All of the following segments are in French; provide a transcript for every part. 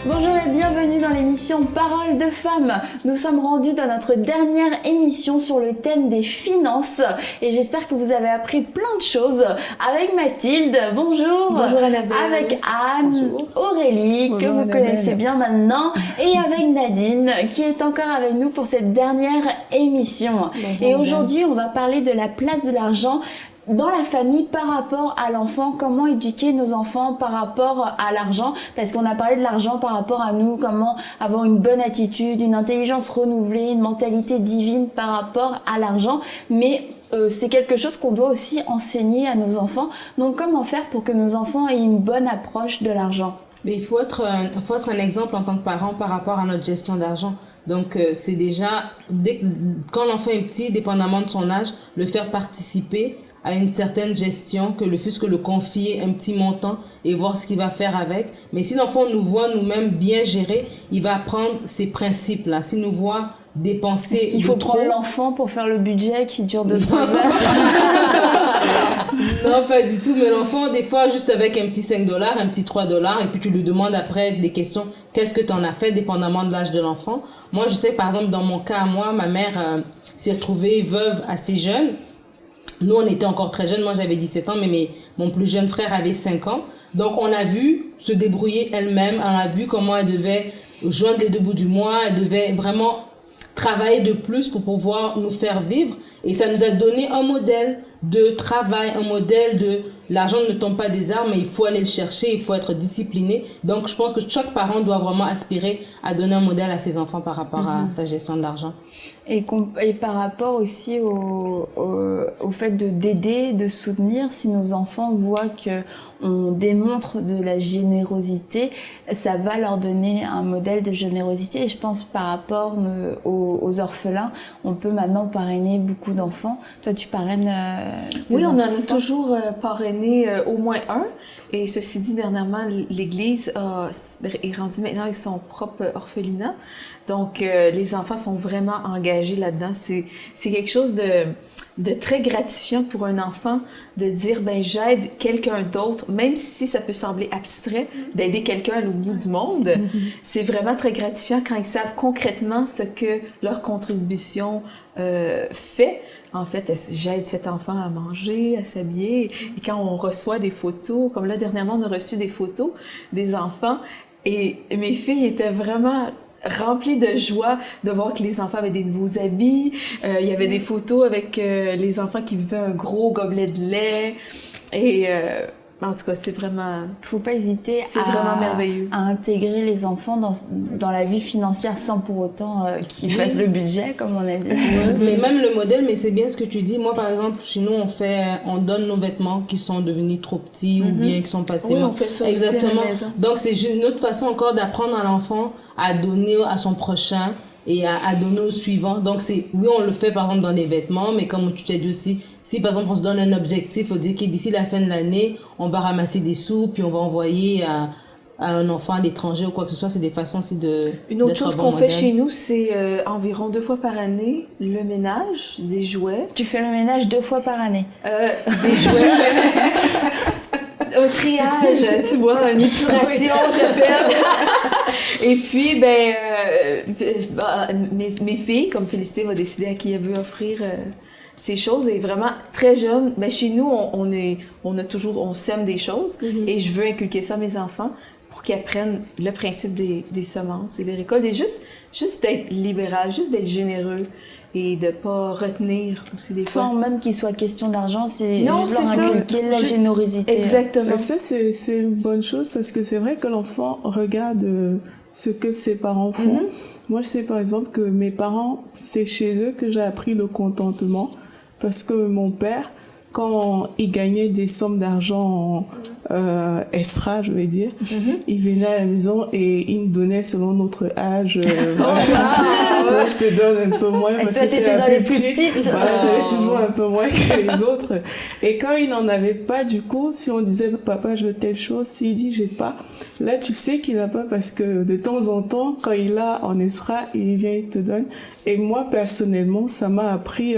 Bonjour et bienvenue dans l'émission Paroles de femmes. Nous sommes rendus dans notre dernière émission sur le thème des finances et j'espère que vous avez appris plein de choses avec Mathilde. Bonjour. Bonjour Annabelle. Avec Anne, bonjour. Aurélie, Bonjour, que vous Annabelle. connaissez bien maintenant, et avec Nadine qui est encore avec nous pour cette dernière émission. Bonjour, et aujourd'hui, on va parler de la place de l'argent dans la famille par rapport à l'enfant, comment éduquer nos enfants par rapport à l'argent, parce qu'on a parlé de l'argent par rapport à nous, comment avoir une bonne attitude, une intelligence renouvelée, une mentalité divine par rapport à l'argent, mais c'est quelque chose qu'on doit aussi enseigner à nos enfants. Donc comment faire pour que nos enfants aient une bonne approche de l'argent? Mais il faut être un exemple en tant que parent par rapport à notre gestion d'argent. Donc, c'est déjà, quand l'enfant est petit, dépendamment de son âge, le faire participer à une certaine gestion, que le fils que le confier un petit montant et voir ce qu'il va faire avec. Mais si l'enfant nous voit nous-mêmes bien gérer, il va apprendre ces principes-là. S'il nous voit dépenser Est-ce qu'il faut prendre l'enfant pour faire le budget qui dure 2-3 heures? Non, pas du tout. Mais l'enfant, des fois, juste avec un petit 5 $, un petit 3 $, et puis tu lui demandes après des questions. Qu'est-ce que tu en as fait, dépendamment de l'âge de l'enfant? Moi, je sais, par exemple, dans mon cas, moi, ma mère s'est retrouvée veuve assez jeune. Nous, on était encore très jeunes. Moi, j'avais 17 ans, mais mon plus jeune frère avait 5 ans. Donc, on a vu se débrouiller elle-même. On a vu comment elle devait joindre les deux bouts du mois. Elle devait vraiment travailler de plus pour pouvoir nous faire vivre. Et ça nous a donné un modèle de travail, un modèle de l'argent ne tombe pas des arbres, mais il faut aller le chercher, il faut être discipliné. Donc, je pense que chaque parent doit vraiment aspirer à donner un modèle à ses enfants par rapport à sa gestion d'argent. Et par rapport aussi au fait d'aider, de soutenir, si nos enfants voient que on démontre de la générosité, ça va leur donner un modèle de générosité. Et je pense par rapport aux orphelins, on peut maintenant parrainer beaucoup d'enfants. Toi, tu parraines Oui, on en a toujours parrainé au moins un. Et ceci dit, dernièrement, l'Église est rendue maintenant avec son propre orphelinat. Donc, les enfants sont vraiment engagés là-dedans. C'est quelque chose de très gratifiant pour un enfant de dire, ben j'aide quelqu'un d'autre, même si ça peut sembler abstrait, d'aider quelqu'un à l'autre bout du monde. C'est vraiment très gratifiant quand ils savent concrètement ce que leur contribution fait. En fait, j'aide cet enfant à manger, à s'habiller. Et quand on reçoit des photos, comme là, dernièrement, on a reçu des photos des enfants, et mes filles étaient vraiment remplies de joie de voir que les enfants avaient des nouveaux habits. Il y avait des photos avec les enfants qui buvaient un gros gobelet de lait. Et en tout cas, c'est vraiment... Faut pas hésiter vraiment merveilleux. À intégrer les enfants dans la vie financière sans pour autant qu'ils fassent le budget, comme on a dit. Mais même le modèle, mais c'est bien ce que tu dis. Moi, par exemple, chez nous, on donne nos vêtements qui sont devenus trop petits ou bien qui sont passés. Oui, on fait ça aussi à la maison. Donc, c'est une autre façon encore d'apprendre à l'enfant à donner à son prochain et à donner au suivant. Donc, oui, on le fait par exemple dans les vêtements, mais comme tu t'as dit aussi, si par exemple on se donne un objectif, il faut dire que d'ici la fin de l'année, on va ramasser des sous, puis on va envoyer à un enfant à l'étranger ou quoi que ce soit. C'est des façons aussi de... Une autre chose qu'on fait chez nous, c'est environ 2 fois par année, le ménage des jouets. Tu fais le ménage 2 fois par année? Des jouets... un triage, tu vois, une épuration, j'appelle. Et puis, mes filles, comme Félicité va décider à qui elle veut offrir ces choses, et vraiment très jeune. Ben, chez nous, on sème des choses, et je veux inculquer ça à mes enfants pour qu'ils apprennent le principe des semences et des récoltes, et juste d'être libéral, juste d'être généreux. Et de pas retenir aussi des fois. Sans même qu'il soit question d'argent, c'est juste leur inculquer la générosité. Exactement. Mais ça, c'est une bonne chose parce que c'est vrai que l'enfant regarde ce que ses parents font. Moi, je sais par exemple que mes parents, c'est chez eux que j'ai appris le contentement parce que mon père, quand il gagnait des sommes d'argent extra, je vais dire, il venait à la maison et il me donnait selon notre âge. Voilà. Toi, je te donne un peu moins parce que t'es la plus petite. Voilà, j'avais toujours un peu moins que les autres. Et quand il n'en avait pas, du coup, si on disait papa, je veux telle chose, s'il dit j'ai pas, là tu sais qu'il n'a pas parce que de temps en temps, quand il a en extra, il vient, il te donne. Et moi, personnellement, ça m'a appris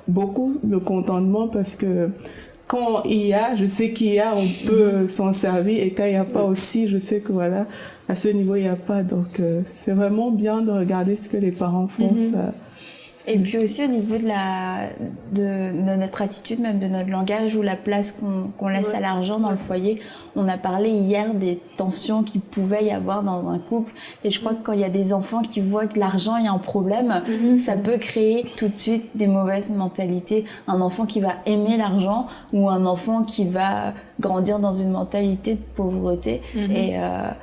beaucoup de contentement parce que quand il y a, je sais qu'il y a, on peut s'en servir. Et quand il n'y a pas aussi, je sais que voilà, à ce niveau, il n'y a pas. Donc, c'est vraiment bien de regarder ce que les parents font. Ça. Et puis aussi au niveau de notre attitude, même de notre langage ou la place qu'on laisse à l'argent dans le foyer. On a parlé hier des tensions qu'il pouvait y avoir dans un couple. Et je crois que quand il y a des enfants qui voient que l'argent est un problème, ça peut créer tout de suite des mauvaises mentalités. Un enfant qui va aimer l'argent ou un enfant qui va grandir dans une mentalité de pauvreté. Et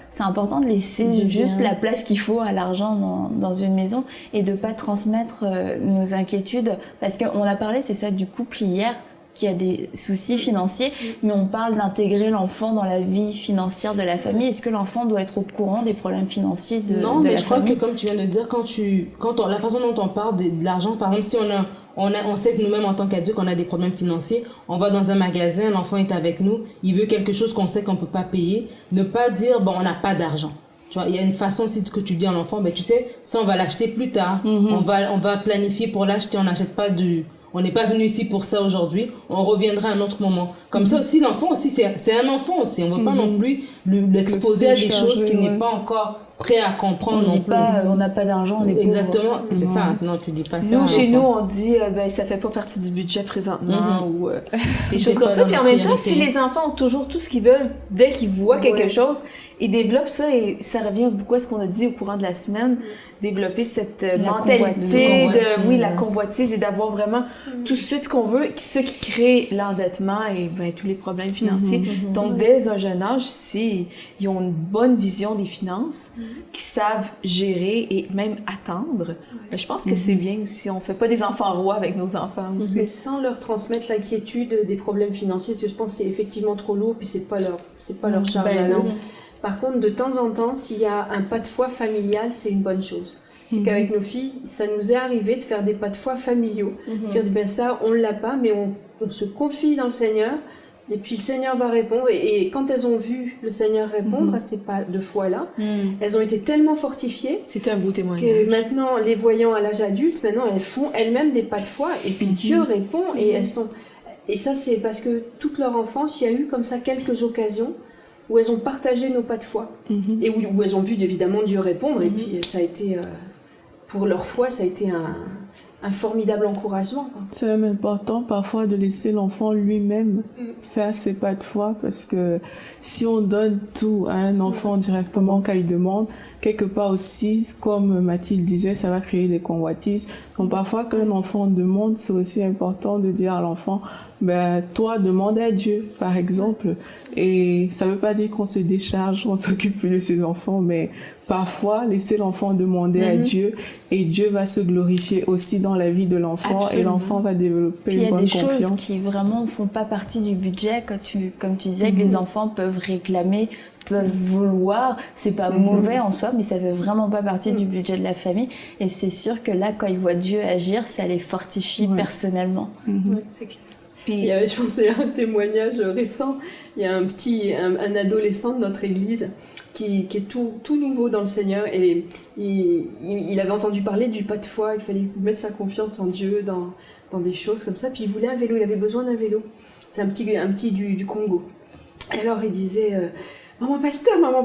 c'est important de laisser juste la place qu'il faut à l'argent dans une maison et de pas transmettre nos inquiétudes. Parce qu'on a parlé, c'est ça, du couple hier, qui a des soucis financiers, mais on parle d'intégrer l'enfant dans la vie financière de la famille. Est-ce que l'enfant doit être au courant des problèmes financiers de la famille? Non, mais je crois que comme tu viens de dire, la façon dont on parle de l'argent, par exemple, si on sait que nous-mêmes en tant qu'adultes, qu'on a des problèmes financiers, on va dans un magasin, l'enfant est avec nous, il veut quelque chose qu'on sait qu'on peut pas payer, ne pas dire, bon, on n'a pas d'argent. Tu vois, il y a une façon aussi que tu dis à l'enfant, ben, tu sais, ça, on va l'acheter plus tard. On va planifier pour l'acheter, on n'achète pas on n'est pas venu ici pour ça aujourd'hui, on reviendra à un autre moment. Comme ça aussi, l'enfant aussi, c'est un enfant aussi. On ne veut pas non plus l'exposer à des choses qu'il n'est pas encore prêt à comprendre. On ne dit pas, on n'a pas d'argent, on est pauvre. Exactement, c'est ça. Non, tu dis pas ça. Nous, chez nous, on dit, ben, ça fait pas partie du budget présentement, ou des choses comme ça. Puis en même temps, si les enfants ont toujours tout ce qu'ils veulent, dès qu'ils voient quelque chose, ils développent ça, et ça revient beaucoup à ce qu'on a dit au courant de la semaine, développer cette mentalité la convoitise et d'avoir vraiment tout de suite ce qu'on veut, ce qui crée l'endettement et ben, tous les problèmes financiers. Donc, dès un jeune âge, si ils ont une bonne vision des finances, qui savent gérer et même attendre, ben, je pense que c'est bien aussi. On fait pas des enfants rois avec nos enfants aussi. Mais sans leur transmettre l'inquiétude des problèmes financiers, parce que je pense que c'est effectivement trop lourd, puis c'est pas leur charge à eux. Par contre, de temps en temps, s'il y a un pas de foi familial, c'est une bonne chose. C'est qu'avec nos filles, ça nous est arrivé de faire des pas de foi familiaux. C'est-à-dire, ben ça, on ne l'a pas, mais on se confie dans le Seigneur, et puis le Seigneur va répondre. Et quand elles ont vu le Seigneur répondre à ces pas de foi-là, elles ont été tellement fortifiées. C'était un beau témoignage. Que maintenant, les voyant à l'âge adulte, maintenant, elles font elles-mêmes des pas de foi, et puis Dieu répond, et elles sont... Et ça, c'est parce que toute leur enfance, il y a eu comme ça quelques occasions où elles ont partagé nos pas de foi, et où elles ont vu évidemment Dieu répondre, et puis ça a été, pour leur foi, ça a été un formidable encouragement, quoi. C'est même important parfois de laisser l'enfant lui-même faire ses pas de foi, parce que si on donne tout à un enfant directement quand il demande, quelque part aussi, comme Mathilde disait, ça va créer des convoitises. Donc parfois quand un enfant demande, c'est aussi important de dire à l'enfant, ben toi demande à Dieu, par exemple. Et ça veut pas dire qu'on se décharge, on s'occupe plus de ses enfants, mais parfois laisser l'enfant demander à Dieu, et Dieu va se glorifier aussi dans la vie de l'enfant. Absolument. Et l'enfant va développer une bonne confiance. Il y a des choses qui vraiment font pas partie du budget, comme tu disais, que les enfants peuvent réclamer, peuvent vouloir. C'est pas mauvais en soi, mais ça fait vraiment pas partie du budget de la famille. Et c'est sûr que là, quand ils voient Dieu agir, ça les fortifie personnellement. Ouais, c'est clair. Il y avait, je pensais à un témoignage récent, il y a un adolescent de notre église qui est tout nouveau dans le Seigneur, et il avait entendu parler du pas de foi, qu'il fallait mettre sa confiance en Dieu dans des choses comme ça, puis il voulait un vélo, il avait besoin d'un vélo. C'est un petit du Congo. Et alors il disait, maman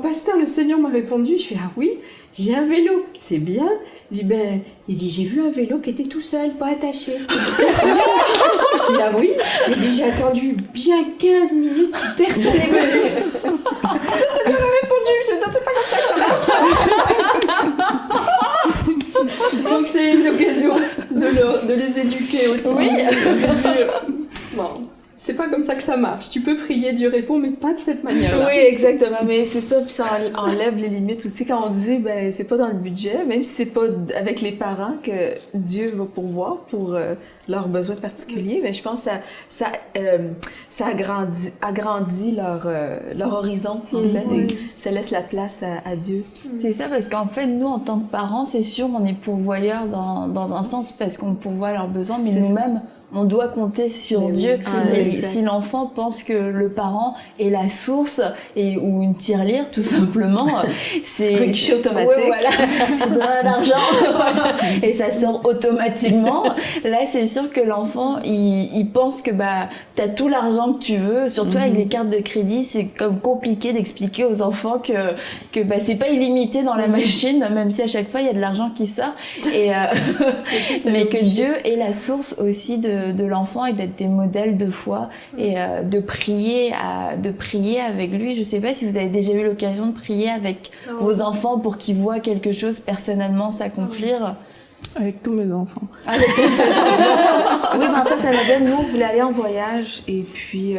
pasteur, le Seigneur m'a répondu. Je fais, ah oui, j'ai un vélo, c'est bien. Il dit, j'ai vu un vélo qui était tout seul, pas attaché. Je dis, ah oui. Il dit, j'ai attendu bien 15 minutes, puis personne n'est venu. Le Seigneur m'a répondu, je dis, c'est pas comme ça que ça marche. Donc c'est une occasion de les éduquer aussi. Oui. De dire, bon, c'est pas comme ça que ça marche. Tu peux prier, Dieu répond, mais pas de cette manière-là. Oui, exactement. Mais c'est ça, puis ça enlève les limites aussi. Quand on dit, ben, c'est pas dans le budget, même si c'est pas avec les parents que Dieu va pourvoir pour leurs besoins particuliers, ben, je pense que ça agrandit leur horizon, en fait, et ça laisse la place à Dieu. C'est ça, parce qu'en fait, nous, en tant que parents, c'est sûr, on est pourvoyeurs dans un sens, parce qu'on pourvoit leurs besoins, mais nous-mêmes, on doit compter sur Mais oui. Dieu. Ah, Et exact. si l'enfant pense que le parent est la source ou une tirelire, tout simplement, c'est Un guichet automatique. Ouais, voilà. Tu donnes l'argent et ça sort automatiquement. Là, c'est sûr que l'enfant, il pense que t'as tout l'argent que tu veux. Surtout avec les cartes de crédit, c'est comme compliqué d'expliquer aux enfants que c'est pas illimité dans la machine, même si à chaque fois il y a de l'argent qui sort. Et mais que Dieu est la source aussi de l'enfant et d'être des modèles de foi et de prier avec lui. Je sais pas si vous avez déjà eu l'occasion de prier avec vos enfants pour qu'ils voient quelque chose personnellement s'accomplir. Avec tous mes enfants. Oui, mais en fait, à la belle, nous, on voulait aller en voyage et puis,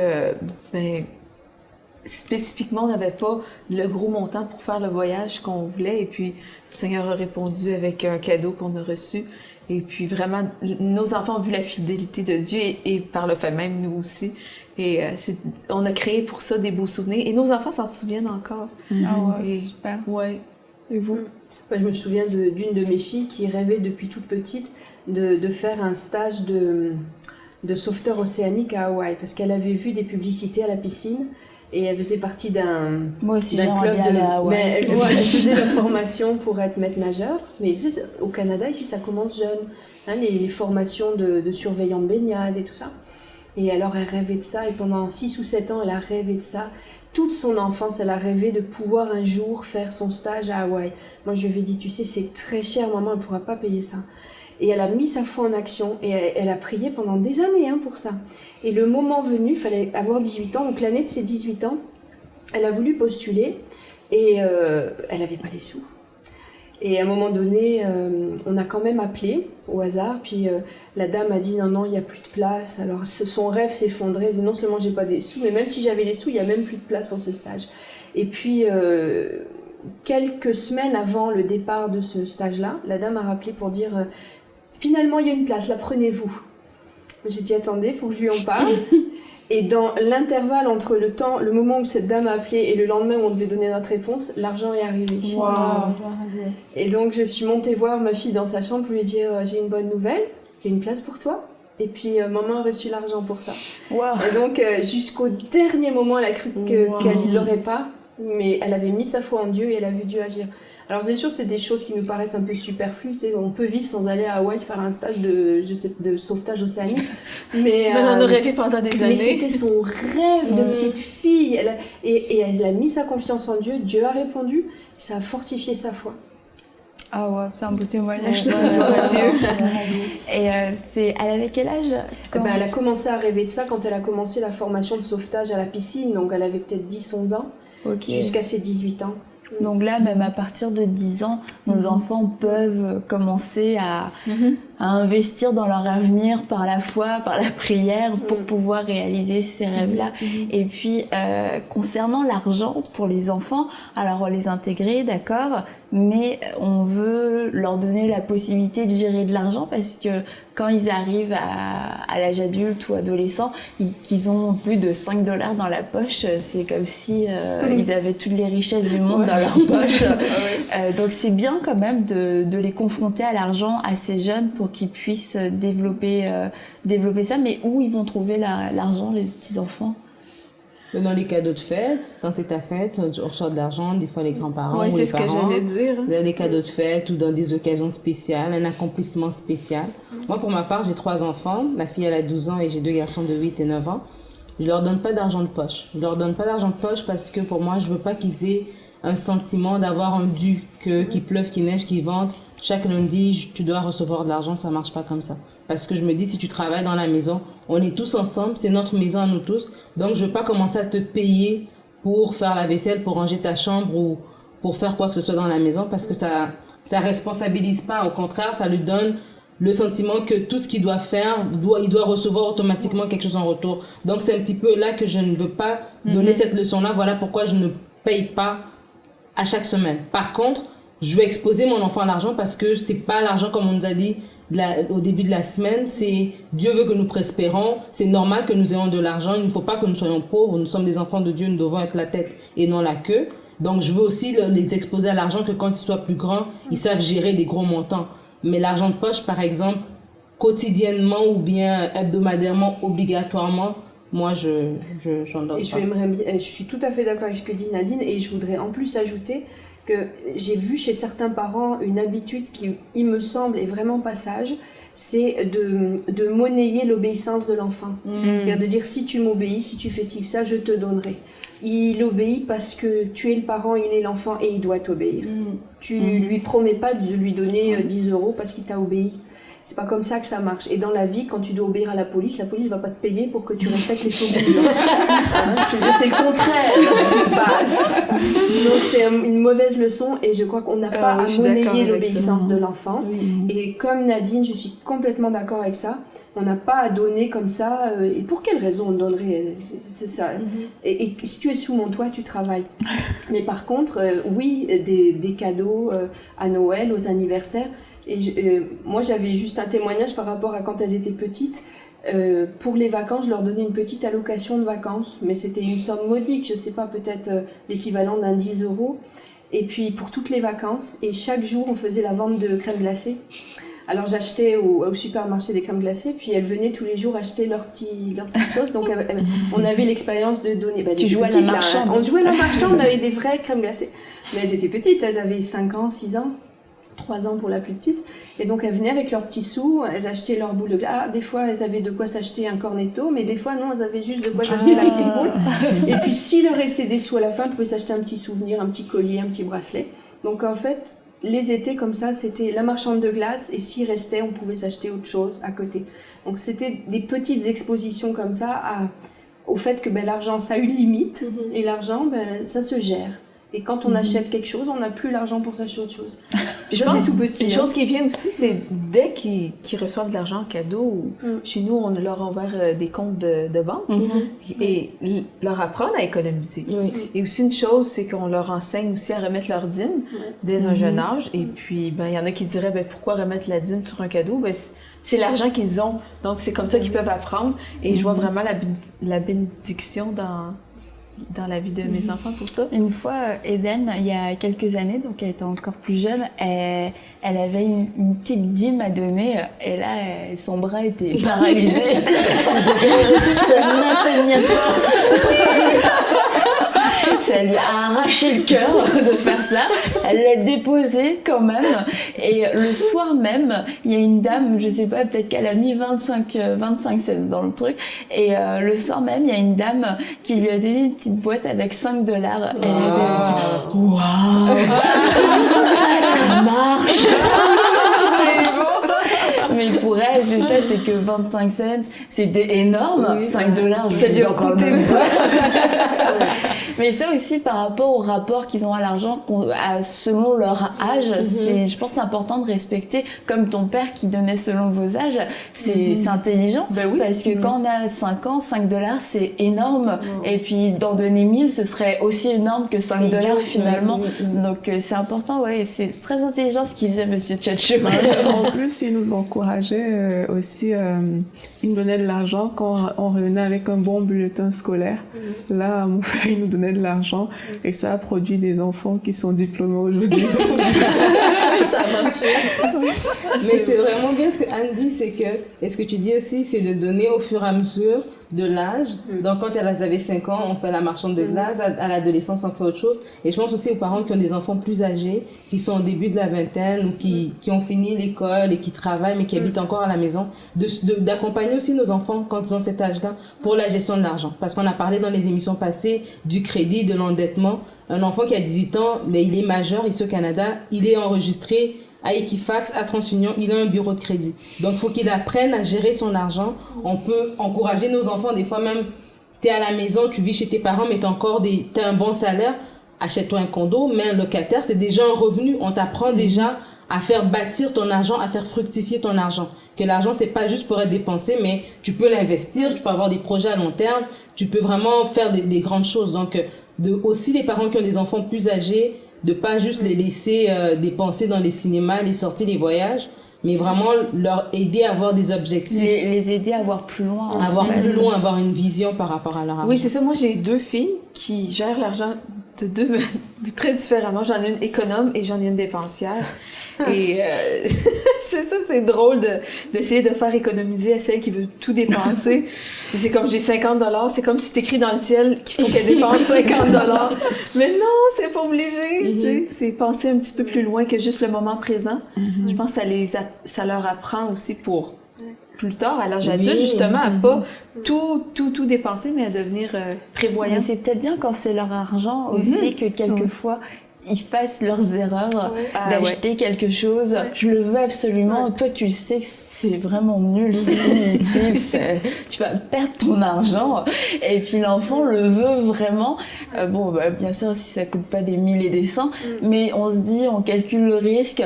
spécifiquement, on n'avait pas le gros montant pour faire le voyage qu'on voulait et puis le Seigneur a répondu avec un cadeau qu'on a reçu. Et puis vraiment, nos enfants ont vu la fidélité de Dieu et par le fait même, nous aussi. Et on a créé pour ça des beaux souvenirs et nos enfants s'en souviennent encore. Ah ouais, Et- c'est super. Ouais. Et vous? Moi, je me souviens d'une de mes filles qui rêvait depuis toute petite de faire un stage de sauveteur océanique à Hawaï parce qu'elle avait vu des publicités à la piscine et elle faisait partie d'un Moi aussi, d'un j'aimerais club bien de... aller à Hawaï. Mais elle faisait la formation pour être maître nageur, mais tu sais, au Canada, ici, ça commence jeune. Hein, les formations de surveillants de baignade et tout ça. Et alors, elle rêvait de ça, et pendant 6 ou 7 ans, elle a rêvé de ça. Toute son enfance, elle a rêvé de pouvoir un jour faire son stage à Hawaï. Moi, je lui avais dit, tu sais, c'est très cher, maman, elle ne pourra pas payer ça. Et elle a mis sa foi en action, et elle a prié pendant des années pour ça. Et le moment venu, il fallait avoir 18 ans, donc l'année de ses 18 ans, elle a voulu postuler, et elle n'avait pas les sous. Et à un moment donné, on a quand même appelé au hasard, puis la dame a dit non, il n'y a plus de place. Alors son rêve s'effondrait, elle disait non seulement j'ai pas des sous, mais même si j'avais les sous, il n'y a même plus de place pour ce stage. Et puis quelques semaines avant le départ de ce stage-là, la dame a rappelé pour dire finalement il y a une place, la prenez-vous. J'ai dit attendez, il faut que je lui en parle. Et dans l'intervalle entre le moment où cette dame a appelé et le lendemain où on devait donner notre réponse, l'argent est arrivé. Wow. Et donc je suis montée voir ma fille dans sa chambre pour lui dire j'ai une bonne nouvelle, il y a une place pour toi. Et puis maman a reçu l'argent pour ça. Wow. Et donc jusqu'au dernier moment, elle a cru qu'elle ne l'aurait pas, mais elle avait mis sa foi en Dieu et elle a vu Dieu agir. Alors c'est sûr, c'est des choses qui nous paraissent un peu superflues. Tu sais, on peut vivre sans aller à Hawaï faire un stage de sauvetage océanique. Mais on en a rêvé pendant des mais années. c'était son rêve de petite fille. Et elle a mis sa confiance en Dieu. Dieu a répondu. Ça a fortifié sa foi. Ah ouais, c'est un beau témoignage. Ouais, gloire à Dieu. Et elle avait quel âge quand... Elle a commencé à rêver de ça quand elle a commencé la formation de sauvetage à la piscine. Donc elle avait peut-être 10-11 ans, Ok. jusqu'à ses 18 ans. Donc là, même à partir de 10 ans, nos enfants peuvent commencer à investir dans leur avenir par la foi, par la prière, pour pouvoir réaliser ces rêves-là. Et puis, concernant l'argent pour les enfants, alors les intégrer, d'accord, mais on veut leur donner la possibilité de gérer de l'argent parce que quand ils arrivent à l'âge adulte ou adolescent, qu'ils ont plus de 5 $ dans la poche, c'est comme si ils avaient toutes les richesses du monde dans leur poche. Donc c'est bien quand même de les confronter à l'argent assez jeunes pour qu'ils puissent développer ça. Mais où ils vont trouver l'argent, les petits-enfants? Dans les cadeaux de fête, quand c'est ta fête, on reçoit de l'argent, des fois les grands-parents Oui, ou c'est les ce que parents. j'allais dire. Dans des cadeaux de fête ou dans des occasions spéciales, un accomplissement spécial. Moi, pour ma part, j'ai 3 enfants. Ma fille, elle a 12 ans et j'ai 2 garçons de 8 et 9 ans. Je leur donne pas d'argent de poche. Je leur donne pas d'argent de poche parce que pour moi, je veux pas qu'ils aient un sentiment d'avoir un dû, qu'il pleuve, qu'il neige, qu'il vente. Chaque lundi, tu dois recevoir de l'argent, ça marche pas comme ça. Parce que je me dis, si tu travailles dans la maison, on est tous ensemble, c'est notre maison à nous tous. Donc, je veux pas commencer à te payer pour faire la vaisselle, pour ranger ta chambre ou pour faire quoi que ce soit dans la maison parce que ça responsabilise pas. Au contraire, ça lui donne le sentiment que tout ce qu'il doit faire, il doit recevoir automatiquement quelque chose en retour. Donc, c'est un petit peu là que je ne veux pas donner cette leçon-là. Voilà pourquoi je ne paye pas à chaque semaine. Par contre, je vais exposer mon enfant à l'argent parce que c'est pas l'argent comme on nous a dit au début de la semaine. C'est Dieu veut que nous prospérons. C'est normal que nous ayons de l'argent. Il ne faut pas que nous soyons pauvres. Nous sommes des enfants de Dieu. Nous devons être la tête et non la queue. Donc, je veux aussi les exposer à l'argent que quand ils soient plus grands, ils savent gérer des gros montants. Mais l'argent de poche, par exemple, quotidiennement ou bien hebdomadairement, obligatoirement, moi, j'en donne Et pas. je suis tout à fait d'accord avec ce que dit Nadine, et je voudrais en plus ajouter que j'ai vu chez certains parents une habitude qui, il me semble, est vraiment pas sage, c'est de monnayer l'obéissance de l'enfant. C'est-à-dire de dire, si tu m'obéis, si tu fais ci ou ça, je te donnerai. Il obéit parce que tu es le parent, il est l'enfant et il doit t'obéir. Tu lui promets pas de lui donner 10 € parce qu'il t'a obéi. C'est pas comme ça que ça marche. Et dans la vie, quand tu dois obéir à la police va pas te payer pour que tu respectes les feux rouges. Je veux dire, c'est le contraire qui se passe. Donc c'est une mauvaise leçon et je crois qu'on n'a pas à monnayer l'obéissance de l'enfant. Et comme Nadine, je suis complètement d'accord avec ça. On n'a pas à donner comme ça. Et pour quelle raison on donnerait? C'est ça. Et si tu es sous mon toit, tu travailles. Mais par contre, oui, des cadeaux à Noël, aux anniversaires. Et moi, j'avais juste un témoignage par rapport à quand elles étaient petites. Pour les vacances, je leur donnais une petite allocation de vacances, mais c'était une somme modique, je sais pas, peut-être l'équivalent d'un 10 €. Et puis pour toutes les vacances, et chaque jour, on faisait la vente de crème glacée. Alors j'achetais au supermarché des crèmes glacées, puis elles venaient tous les jours acheter leurs petites choses. Donc on avait l'expérience de donner. Tu jouais à la marchande. On jouait à la marchande, on avait des vraies crèmes glacées. Mais elles étaient petites, elles avaient 5 ans, 6 ans. 3 ans pour la plus petite, et donc elles venaient avec leurs petits sous, elles achetaient leur boule de glace. Des fois elles avaient de quoi s'acheter un cornetto, mais des fois non, elles avaient juste de quoi s'acheter la petite boule. Et puis s'il leur restait des sous à la fin, elles pouvaient s'acheter un petit souvenir, un petit collier, un petit bracelet. Donc en fait, les étés comme ça, c'était la marchande de glace, et s'il restait, on pouvait s'acheter autre chose à côté. Donc c'était des petites expositions comme ça au fait que l'argent, ça a une limite, et l'argent, ça se gère. Et quand on achète quelque chose, on n'a plus l'argent pour s'acheter autre chose. Je pense c'est tout petit. Une chose qui est bien aussi, c'est dès qu'ils reçoivent de l'argent en cadeau, chez nous, on leur envoie des comptes de banque et leur apprendre à économiser. Et aussi une chose, c'est qu'on leur enseigne aussi à remettre leur dîme dès un jeune âge. Et puis, il y en a qui diraient, pourquoi remettre la dîme sur un cadeau? C'est l'argent qu'ils ont. Donc, c'est comme ça qu'ils peuvent apprendre. Et je vois vraiment la bénédiction dans la vie de mes enfants pour ça. Une fois, Eden, il y a quelques années, donc elle était encore plus jeune, elle avait une petite dîme à donner, et là, son bras était paralysé. Ça ne tenait pas. Ça lui a arraché le cœur de faire ça. Elle l'a déposé quand même. Et le soir même, il y a une dame, je sais pas, peut-être qu'elle a mis 25 cents dans le truc. Et le soir même, il y a une dame qui lui a donné une petite boîte avec 5 $. Elle a dit « Waouh, ça marche !» Mais pour elle, c'est ça, c'est que 25 cents, c'était énorme. 5 $, je dis encore le même. Mais ça aussi, par rapport au rapport qu'ils ont à l'argent, selon leur âge, je pense que c'est important de respecter, comme ton père qui donnait selon vos âges, c'est intelligent. Parce que quand on a 5 ans, 5 $, c'est énorme. Et puis, d'en donner 1000, ce serait aussi énorme que 5 $ finalement. Donc, c'est important, c'est très intelligent ce qu'il faisait, Monsieur Tchatchou. En plus, il nous encourageait aussi, il nous donnait de l'argent quand on revenait avec un bon bulletin scolaire. Là, mon frère, il nous donnait de l'argent et ça a produit des enfants qui sont diplômés aujourd'hui. Ça a marché. Mais c'est vraiment bien ce que Anne dit, et ce que tu dis aussi, c'est de donner au fur et à mesure de l'âge. Donc quand elles avaient 5 ans, on fait la marchande de glace, à l'adolescence, on fait autre chose. Et je pense aussi aux parents qui ont des enfants plus âgés, qui sont au début de la vingtaine ou qui ont fini l'école et qui travaillent mais qui habitent encore à la maison, d'accompagner aussi nos enfants quand ils ont cet âge-là pour la gestion de l'argent. Parce qu'on a parlé dans les émissions passées du crédit, de l'endettement. Un enfant qui a 18 ans, mais il est majeur ici au Canada, il est enregistré à Equifax, à TransUnion, il a un bureau de crédit. Donc, il faut qu'il apprenne à gérer son argent. On peut encourager nos enfants, des fois même, tu es à la maison, tu vis chez tes parents, mais tu as un bon salaire, achète-toi un condo, mais un locataire, c'est déjà un revenu. On t'apprend déjà à faire bâtir ton argent, à faire fructifier ton argent. Que l'argent, c'est pas juste pour être dépensé, mais tu peux l'investir, tu peux avoir des projets à long terme, tu peux vraiment faire des grandes choses. Donc, aussi les parents qui ont des enfants plus âgés, de pas juste les laisser dépenser dans les cinémas, les sorties, les voyages, mais vraiment leur aider à avoir des objectifs. Les aider à voir plus loin. Avoir plus loin, avoir une vision par rapport à leur avenir. Oui, c'est ça. Moi, j'ai 2 filles qui gèrent l'argent de deux très différemment. J'en ai une économe et j'en ai une dépensière. Et c'est drôle d'essayer de faire économiser à celle qui veut tout dépenser. C'est comme j'ai 50 $, c'est comme si c'est écrit dans le ciel qu'il faut qu'elle dépense 50 $. Mais non, c'est pas obligé. Tu sais. C'est penser un petit peu plus loin que juste le moment présent. Je pense que ça leur apprend aussi pour plus tard, à l'âge adulte, justement, à pas tout dépenser, mais à devenir prévoyant. Mais c'est peut-être bien quand c'est leur argent aussi que quelquefois ils fassent leurs erreurs d'acheter quelque chose. Je le veux absolument. Toi, tu le sais que c'est vraiment nul, c'est inutile, tu vas perdre ton argent. Et puis l'enfant le veut vraiment. Bien sûr, si ça coûte pas des 1000 et des cents, mais on se dit, on calcule le risque.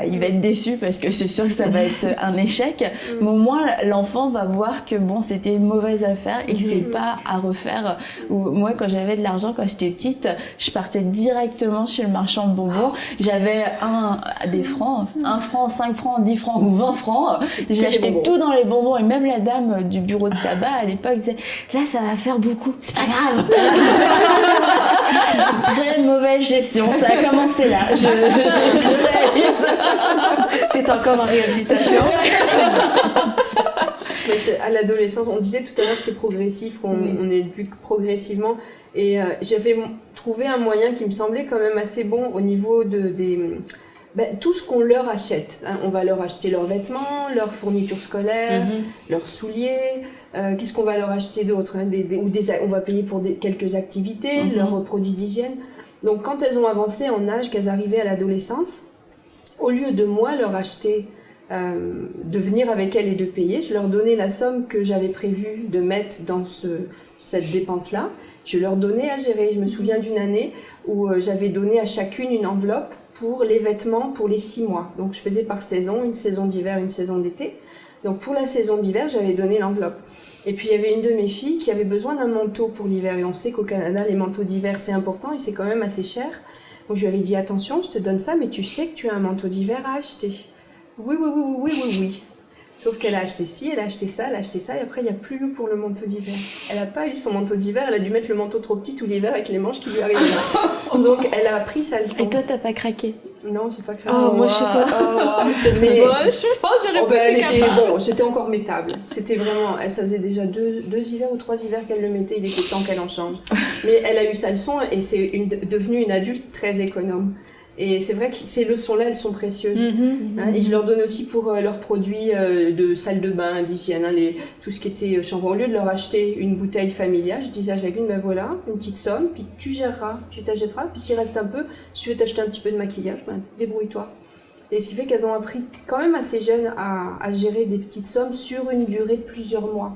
Il va être déçu parce que c'est sûr que ça va être un échec. Mais au moins, l'enfant va voir que c'était une mauvaise affaire et que c'est pas à refaire. Moi, quand j'avais de l'argent, quand j'étais petite, je partais directement chez le marchand de bonbons. J'avais des francs, 1 franc, 5 francs, 10 francs ou 20 francs. J'ai acheté tout dans les bonbons et même la dame du bureau de tabac à l'époque disait là ça va faire beaucoup, c'est pas grave. Très mauvaise gestion, ça a commencé là. Je réalise. T'es encore en réhabilitation. Mais à l'adolescence, on disait tout à l'heure que c'est progressif, qu'on éduque progressivement. Et j'avais trouvé un moyen qui me semblait quand même assez bon au niveau tout ce qu'on leur achète. On va leur acheter leurs vêtements, leurs fournitures scolaires, leurs souliers. Qu'est-ce qu'on va leur acheter d'autre, on va payer pour quelques activités, leurs produits d'hygiène. Donc quand elles ont avancé en âge, qu'elles arrivaient à l'adolescence, au lieu de moi leur acheter, de venir avec elles et de payer, je leur donnais la somme que j'avais prévu de mettre dans cette dépense-là. Je leur donnais à gérer. Je me souviens d'une année où j'avais donné à chacune une enveloppe pour les vêtements pour les 6 mois. Donc je faisais par saison, une saison d'hiver, une saison d'été. Donc pour la saison d'hiver, j'avais donné l'enveloppe. Et puis il y avait une de mes filles qui avait besoin d'un manteau pour l'hiver. Et on sait qu'au Canada, les manteaux d'hiver, c'est important et c'est quand même assez cher. Donc je lui avais dit, attention, je te donne ça, mais tu sais que tu as un manteau d'hiver à acheter. Oui. Sauf qu'elle a acheté ci, elle a acheté ça, et après il n'y a plus eu pour le manteau d'hiver. Elle n'a pas eu son manteau d'hiver, elle a dû mettre le manteau trop petit tout l'hiver avec les manches qui lui arrivaient. Donc elle a pris sa leçon. Et toi, t'as pas craqué? Non, j'ai pas craqué. Moi je sais pas. Mais je pense que j'aurais pas été capable. C'était encore mettable. C'était vraiment, ça faisait déjà 2 hivers ou 3 hivers qu'elle le mettait, il était temps qu'elle en change. Mais elle a eu sa leçon et c'est devenue une adulte très économe. Et c'est vrai que ces leçons-là, elles sont précieuses. Et je leur donne aussi pour leurs produits de salle de bain, d'hygiène, tout ce qui était shampoing. Au lieu de leur acheter une bouteille familiale, je disais à chacune, voilà, une petite somme, puis tu géreras, tu t'achèteras. Puis s'il reste un peu, si tu veux t'acheter un petit peu de maquillage, débrouille-toi. Et ce qui fait qu'elles ont appris quand même assez jeunes à gérer des petites sommes sur une durée de plusieurs mois.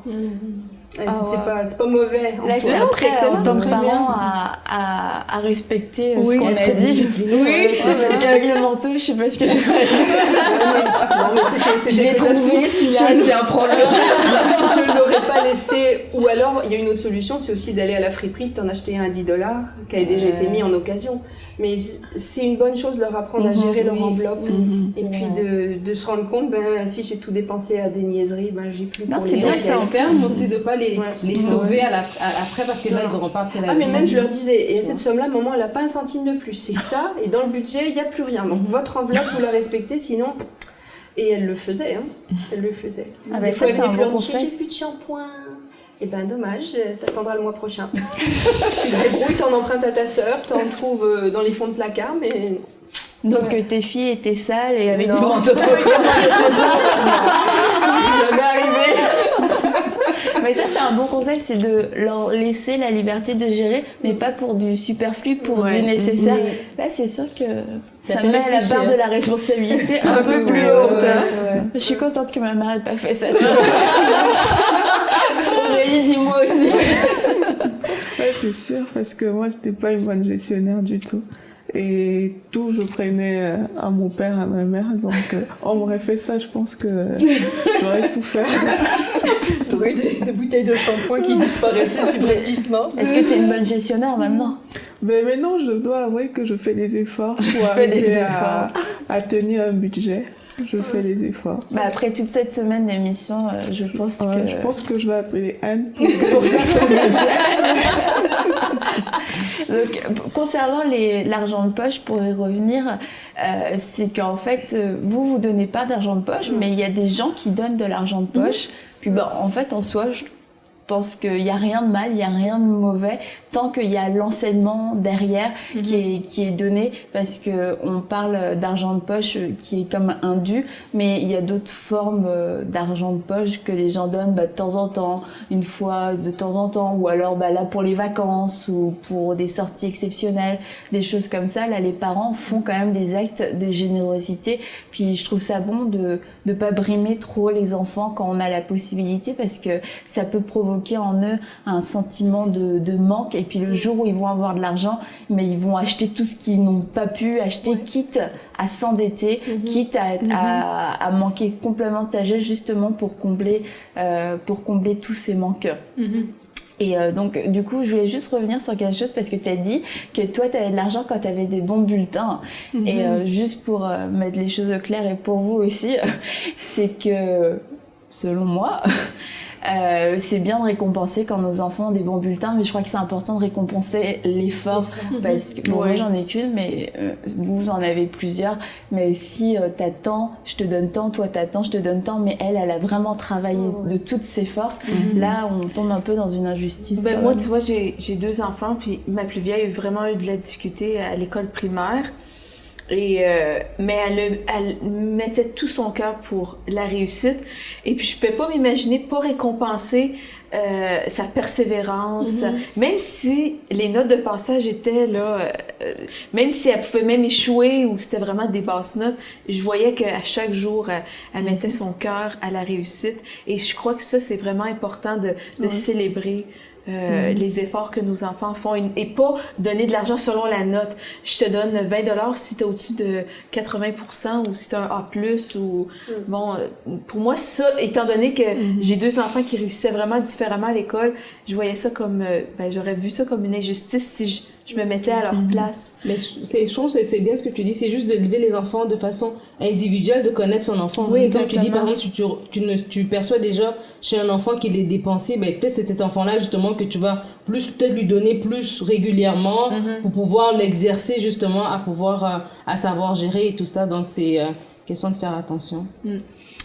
C'est pas mauvais. Là, c'est après, en tant que parent, à respecter ce qu'on a dit. Parce qu'avec le manteau, je sais pas ce que j'ai fait. Non, mais c'était trouvé celui-là, c'est un problème. Je ne l'aurais pas laissé. Ou alors, il y a une autre solution, c'est aussi d'aller à la friperie, t'en acheter un à $10 qui a déjà été mis en occasion. Mais c'est une bonne chose de leur apprendre à gérer leur enveloppe et puis de se rendre compte, si j'ai tout dépensé à des niaiseries, j'ai plus pour les c'est vrai que ça enferme aussi de pas les sauver après parce que là ils n'auront pas appris la leçon. Mais même je leur disais, et à cette somme-là, maman, elle n'a pas un centime de plus, c'est ça, et dans le budget, il n'y a plus rien. Donc votre enveloppe, vous la respectez, sinon... Et elle le faisait, Elle le faisait. Des fois, elle venait pleurer, j'ai plus de shampoing. Eh dommage, t'attendras le mois prochain. Tu te débrouilles, t'en empruntes à ta sœur, t'en trouves dans les fonds de placard, mais... Donc tes filles étaient sales et avec des manteaux trop courts, c'est ça. C'est jamais arrivé. Mais ça, c'est un bon conseil, c'est de leur laisser la liberté de gérer, mais pas pour du superflu, pour du nécessaire. Là, c'est sûr que ça met la barre de la responsabilité un peu plus haute. Je suis contente que ma mère n'ait pas fait ça. Aurélie, dis-moi aussi. Ouais, c'est sûr, parce que moi, j'étais pas une bonne gestionnaire du tout. Et tout, je prenais à mon père, à ma mère. Donc, on m'aurait fait ça, je pense que j'aurais souffert. T'aurais eu des bouteilles de shampoing qui disparaissaient subrepticement. Est-ce que t'es une bonne gestionnaire maintenant? Mais non, je dois avouer que je fais des efforts pour arriver à tenir un budget. Je fais les efforts. Bah, après toute cette semaine d'émission, je pense que je vais appeler Anne pour faire son budget. Donc, concernant l'argent de poche, pour y revenir, c'est qu'en fait, vous donnez pas d'argent de poche, mais il y a des gens qui donnent de l'argent de poche. Puis en fait, en soi, je pense qu'il n'y a rien de mal, il n'y a rien de mauvais, tant qu'il y a l'enseignement derrière qui est donné, parce que on parle d'argent de poche qui est comme un dû, mais il y a d'autres formes d'argent de poche que les gens donnent de temps en temps, une fois de temps en temps, ou alors là pour les vacances ou pour des sorties exceptionnelles, des choses comme ça. Là, les parents font quand même des actes de générosité, puis je trouve ça bon de pas brimer trop les enfants quand on a la possibilité, parce que ça peut provoquer en eux un sentiment de manque, et puis le jour où ils vont avoir de l'argent, mais ils vont acheter tout ce qu'ils n'ont pas pu acheter, quitte à s'endetter, quitte à manquer complètement de sagesse, justement pour combler tous ces manques. Et donc, du coup, je voulais juste revenir sur quelque chose, parce que tu as dit que toi, tu avais de l'argent quand tu avais des bons bulletins. Et juste pour mettre les choses au clair, et pour vous aussi, c'est que, selon moi, c'est bien de récompenser quand nos enfants ont des bons bulletins, mais je crois que c'est important de récompenser l'effort, parce que moi j'en ai qu'une, mais vous en avez plusieurs. Mais si t'as tant, je te donne tant, toi t'as tant, je te donne tant, mais elle a vraiment travaillé de toutes ses forces. Là, on tombe un peu dans une injustice. Moi, tu vois, j'ai 2 enfants, puis ma plus vieille a vraiment eu de la difficulté à l'école primaire. Mais elle mettait tout son cœur pour la réussite, et puis je pouvais pas m'imaginer pas récompenser sa persévérance, même si les notes de passage étaient là, même si elle pouvait même échouer ou c'était vraiment des basses notes, je voyais qu'à chaque jour elle mettait son cœur à la réussite, et je crois que ça, c'est vraiment important de célébrer les efforts que nos enfants font, et pas donner de l'argent selon la note. Je te donne 20$ si t'es au-dessus de 80%, ou si t'as un A+, ou bon, pour moi, ça, étant donné que j'ai 2 enfants qui réussissaient vraiment différemment à l'école, je voyais ça comme j'aurais vu ça comme une injustice si je me mettais à leur place. Mais je trouve que c'est bien ce que tu dis, c'est juste d'élever les enfants de façon individuelle, de connaître son enfant. Oui, quand tu dis, par exemple, si tu perçois déjà chez un enfant qu'il est dépensé, peut-être c'est cet enfant-là, justement, que tu vas peut-être lui donner plus régulièrement pour pouvoir l'exercer, justement, à pouvoir, à savoir gérer et tout ça. Donc, c'est question de faire attention.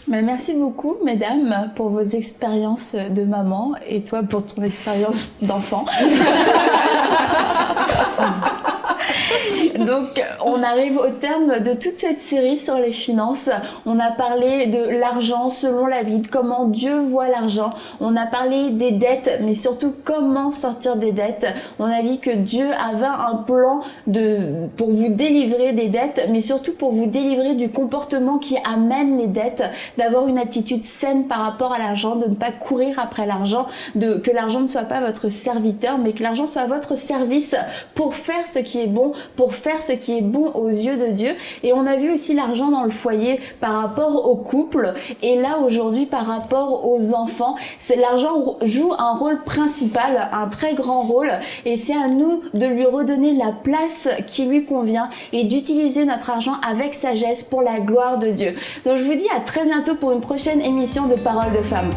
Merci beaucoup, mesdames, pour vos expériences de maman, et toi pour ton expérience d'enfant. Donc, on arrive au terme de toute cette série sur les finances. On a parlé de l'argent selon la Bible, comment Dieu voit l'argent. On a parlé des dettes, mais surtout comment sortir des dettes. On a vu que Dieu avait un plan pour vous délivrer des dettes, mais surtout pour vous délivrer du comportement qui amène les dettes, d'avoir une attitude saine par rapport à l'argent, de ne pas courir après l'argent, que l'argent ne soit pas votre serviteur, mais que l'argent soit votre service pour faire ce qui est bon, pour faire ce qui est bon aux yeux de Dieu. Et on a vu aussi l'argent dans le foyer par rapport au couple, et là aujourd'hui par rapport aux enfants. L'argent joue un rôle principal, un très grand rôle, et c'est à nous de lui redonner la place qui lui convient et d'utiliser notre argent avec sagesse pour la gloire de Dieu. Donc je vous dis à très bientôt pour une prochaine émission de Paroles de Femmes.